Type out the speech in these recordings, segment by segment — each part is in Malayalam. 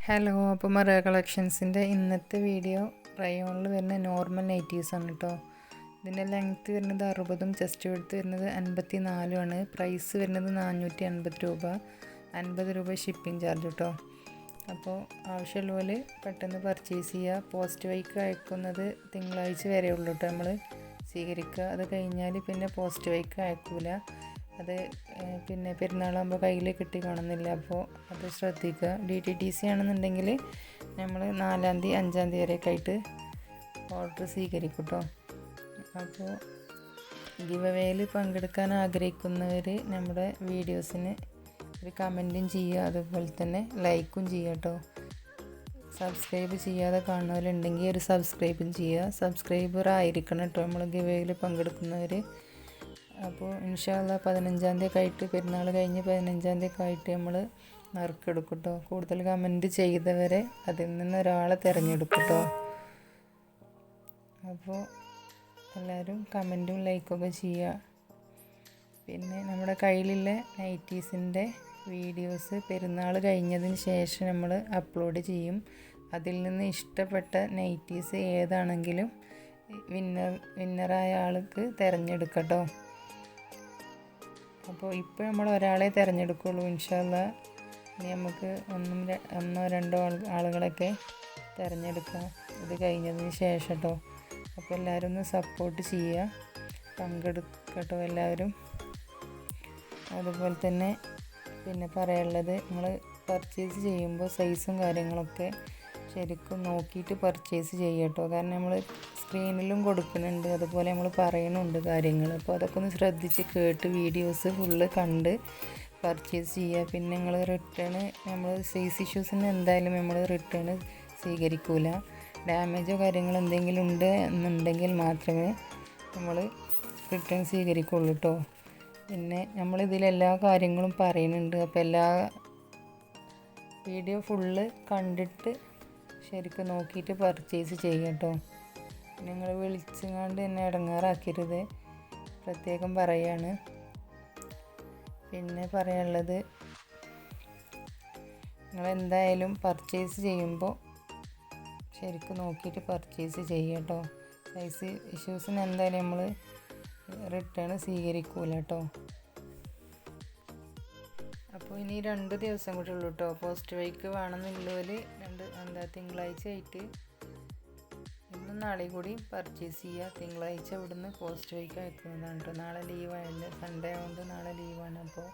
ഹലോ, അപ്പോൾ മറ കളക്ഷൻസിൻ്റെ ഇന്നത്തെ വീഡിയോ റയോണിൽ വരുന്ന നോർമൽ നൈറ്റീസാണ് കേട്ടോ. ഇതിൻ്റെ ലെങ്ത്ത് വരുന്നത് 60ഉം ചെസ്റ്റ് വിഡ്ത്ത് വരുന്നത് 54ഉമാണ്. പ്രൈസ് വരുന്നത് 480 രൂപ, 50 രൂപ ഷിപ്പിംഗ് ചാർജ് കേട്ടോ. അപ്പോൾ ആവശ്യമുള്ളപോലെ പെട്ടെന്ന് പർച്ചേസ് ചെയ്യുക. പോസ്റ്റ് വഴിക്ക് അയക്കുന്നത് തിങ്കളാഴ്ച വരെ ഉള്ളൂ കേട്ടോ നമ്മൾ സ്വീകരിക്കുക. അത് കഴിഞ്ഞാൽ പിന്നെ പോസ്റ്റ് വഴിക്ക് അയക്കില്ല. അത് പിന്നെ പെരുന്നാളാകുമ്പോൾ കയ്യിൽ കിട്ടിക്കണമെന്നില്ല. അപ്പോൾ അത് ശ്രദ്ധിക്കുക. DTDC ആണെന്നുണ്ടെങ്കിൽ നമ്മൾ 4-ാം തീയതി 5-ാം തീയതി വരെയൊക്കെ ആയിട്ട് ഓർഡർ സ്വീകരിക്കും കേട്ടോ. അപ്പോൾ ഗിവ് അവേയിൽ പങ്കെടുക്കാൻ ആഗ്രഹിക്കുന്നവർ നമ്മുടെ വീഡിയോസിന് ഒരു കമൻറ്റും ചെയ്യുക, അതുപോലെ തന്നെ ലൈക്കും ചെയ്യുക കേട്ടോ. സബ്സ്ക്രൈബ് ചെയ്യാതെ കാണുന്നവരുണ്ടെങ്കിൽ ഒരു സബ്സ്ക്രൈബും ചെയ്യുക. സബ്സ്ക്രൈബർ ആയിരിക്കണം കേട്ടോ നമ്മൾ ഗിവ് അവേയിൽ പങ്കെടുക്കുന്നവർ. അപ്പോൾ ഇൻഷാല്ലാ 15-ാം തീയതി ഒക്കെ ആയിട്ട്, പെരുന്നാൾ കഴിഞ്ഞ് 15-ാം തീയതി ഒക്കെ ആയിട്ട് നമ്മൾ നറുക്കെടുക്കും കേട്ടോ. കൂടുതൽ കമൻറ്റ് ചെയ്തവരെ അതിൽ നിന്ന് ഒരാളെ തിരഞ്ഞെടുക്കും കേട്ടോ. അപ്പോൾ എല്ലാവരും കമൻറ്റും ലൈക്കൊക്കെ ചെയ്യുക. പിന്നെ നമ്മുടെ കയ്യിലുള്ള നൈറ്റീസിൻ്റെ വീഡിയോസ് പെരുന്നാൾ കഴിഞ്ഞതിന് ശേഷം നമ്മൾ അപ്ലോഡ് ചെയ്യും. അതിൽ നിന്ന് ഇഷ്ടപ്പെട്ട നൈറ്റീസ് ഏതാണെങ്കിലും വിന്നറായ ആൾക്ക് തിരഞ്ഞെടുക്കട്ടോ. അപ്പോൾ ഇപ്പോൾ നമ്മൾ ഒരാളെ തിരഞ്ഞെടുക്കുള്ളൂ ഇൻഷാല്ലാ. ഇനി നമുക്ക് ഒന്നോ രണ്ടോ ആളുകളൊക്കെ തിരഞ്ഞെടുക്കാം ഇത് കഴിഞ്ഞതിന് ശേഷം കേട്ടോ. അപ്പോൾ എല്ലാവരും ഒന്ന് സപ്പോർട്ട് ചെയ്യുക, പങ്കെടുക്കട്ടോ എല്ലാവരും. അതുപോലെ തന്നെ പിന്നെ പറയാനുള്ളത്, നമ്മൾ പർച്ചേസ് ചെയ്യുമ്പോൾ സൈസും കാര്യങ്ങളൊക്കെ ശരിക്കും നോക്കിയിട്ട് പർച്ചേസ് ചെയ്യട്ടോ. കാരണം നമ്മൾ സ്ക്രീനിലും കൊടുക്കുന്നുണ്ട്, അതുപോലെ നമ്മൾ പറയുന്നുണ്ട് കാര്യങ്ങൾ. അപ്പോൾ അതൊക്കെ ഒന്ന് ശ്രദ്ധിച്ച് കേട്ട് വീഡിയോസ് ഫുള്ള് കണ്ട് പർച്ചേസ് ചെയ്യുക. പിന്നെ നിങ്ങൾ റിട്ടേൺ, നമ്മൾ സൈസ് ഇഷ്യൂസിന് എന്തായാലും നമ്മൾ റിട്ടേൺ സ്വീകരിക്കില്ല. ഡാമേജോ കാര്യങ്ങളോ എന്തെങ്കിലും ഉണ്ട് എന്നുണ്ടെങ്കിൽ മാത്രമേ നമ്മൾ റിട്ടേൺ സ്വീകരിക്കുള്ളൂ കേട്ടോ. പിന്നെ നമ്മളിതിലെല്ലാ കാര്യങ്ങളും പറയുന്നുണ്ട്. അപ്പോൾ എല്ലാ വീഡിയോ ഫുള്ള് കണ്ടിട്ട് ശരിക്കും നോക്കിയിട്ട് പർച്ചേസ് ചെയ്യാം കേട്ടോ. നിങ്ങൾ വിളിച്ചങ്ങാണ്ട് എന്നെ ഇടങ്ങാറാക്കരുത്, പ്രത്യേകം പറയാണ്. പിന്നെ പറയാനുള്ളത്, നിങ്ങളെന്തായാലും പർച്ചേസ് ചെയ്യുമ്പോൾ ശരിക്കും നോക്കിയിട്ട് പർച്ചേസ് ചെയ്യാം കേട്ടോ. സൈസ് ഇഷ്യൂസിന് എന്തായാലും നമ്മൾ റിട്ടേൺ സ്വീകരിക്കൂല കേട്ടോ. അപ്പോൾ ഇനി 2 ദിവസം കൂടി ഉള്ളൂ കേട്ടോ. പോസ്റ്റ് വഴിക്ക് വേണമെന്നുള്ളവർ തിങ്കളാഴ്ച ആയിട്ട് ഇന്നും നാളെയും കൂടി പർച്ചേസ് ചെയ്യുക. തിങ്കളാഴ്ച ഇവിടുന്ന് പോസ്റ്റ് വഴിക്ക് അയക്കുന്നതാണ് കേട്ടോ. നാളെ ലീവായല്ലേ, സൺഡേ ആയതുകൊണ്ട് നാളെ ലീവാണ്. അപ്പോൾ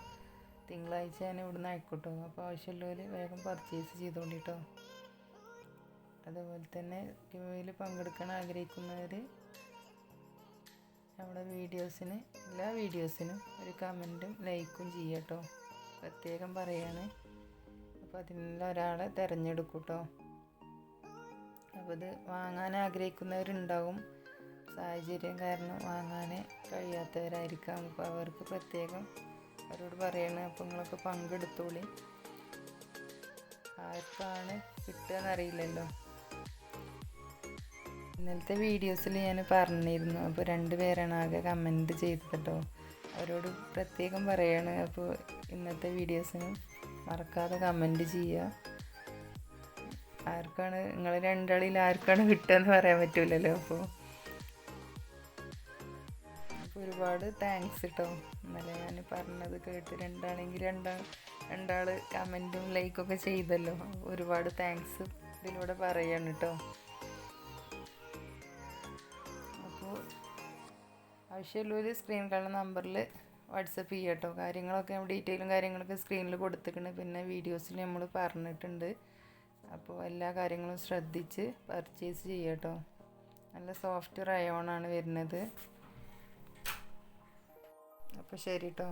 തിങ്കളാഴ്ച ഞാൻ ഇവിടുന്ന് അയക്കട്ടോ. അപ്പോൾ ആവശ്യമുള്ളവർ വേഗം പർച്ചേസ് ചെയ്തോളൂ കേട്ടോ. അതുപോലെ തന്നെ ഗിവയിൽ പങ്കെടുക്കാൻ ആഗ്രഹിക്കുന്നവർ നമ്മുടെ വീഡിയോസിന്, എല്ലാ വീഡിയോസിനും ഒരു കമൻറ്റും ലൈക്കും ചെയ്യുക കേട്ടോ. പ്രത്യേകം പറയാണ്. അപ്പോൾ അതിനുള്ള ഒരാളെ തിരഞ്ഞെടുക്കും കേട്ടോ. അപ്പോൾ ഇത് വാങ്ങാൻ ആഗ്രഹിക്കുന്നവരുണ്ടാവും, സാഹചര്യം കാരണം വാങ്ങാൻ കഴിയാത്തവരായിരിക്കാം. അപ്പോൾ അവർക്ക് പ്രത്യേകം അവരോട് പറയണേ. അപ്പോൾ നിങ്ങളൊക്കെ പങ്കെടുത്തോളി. ആർക്കാണ് കിട്ടുകയെന്നറിയില്ലല്ലോ. ഇന്നലത്തെ വീഡിയോസിൽ ഞാൻ പറഞ്ഞിരുന്നു. അപ്പോൾ 2 പേരാണ് ആകെ കമൻറ്റ് ചെയ്തത് കേട്ടോ. അവരോട് പ്രത്യേകം പറയാണ്. അപ്പോൾ ഇന്നത്തെ വീഡിയോസിന് മറക്കാതെ കമൻറ്റ് ചെയ്യുക. ആർക്കാണ്, നിങ്ങൾ രണ്ടാളിൽ ആർക്കാണ് കിട്ടുകയെന്ന് പറയാൻ പറ്റില്ലല്ലോ. അപ്പോൾ ഒരുപാട് താങ്ക്സ് കേട്ടോ. ഇന്നലെ ഞാൻ പറഞ്ഞത് കേട്ട് രണ്ടാൾ കമൻറ്റും ലൈക്കൊക്കെ ചെയ്തല്ലോ. ഒരുപാട് താങ്ക്സ് ഇതിലൂടെ പറയാണ് കേട്ടോ. അപ്പോൾ ആവശ്യമുള്ളൊരു സ്ക്രീൻ കാണുന്ന നമ്പറിൽ വാട്സപ്പ് ചെയ്യുക കേട്ടോ. കാര്യങ്ങളൊക്കെ ഡീറ്റെയിലും കാര്യങ്ങളൊക്കെ സ്ക്രീനിൽ കൊടുത്തിട്ടുണ്ട്. പിന്നെ വീഡിയോസിൽ നമ്മൾ പറഞ്ഞിട്ടുണ്ട്. അപ്പോൾ എല്ലാ കാര്യങ്ങളും ശ്രദ്ധിച്ച് പർച്ചേസ് ചെയ്യുക കേട്ടോ. നല്ല സോഫ്റ്റ് റയോണാണ് വരുന്നത്. അപ്പോൾ ശരി കേട്ടോ.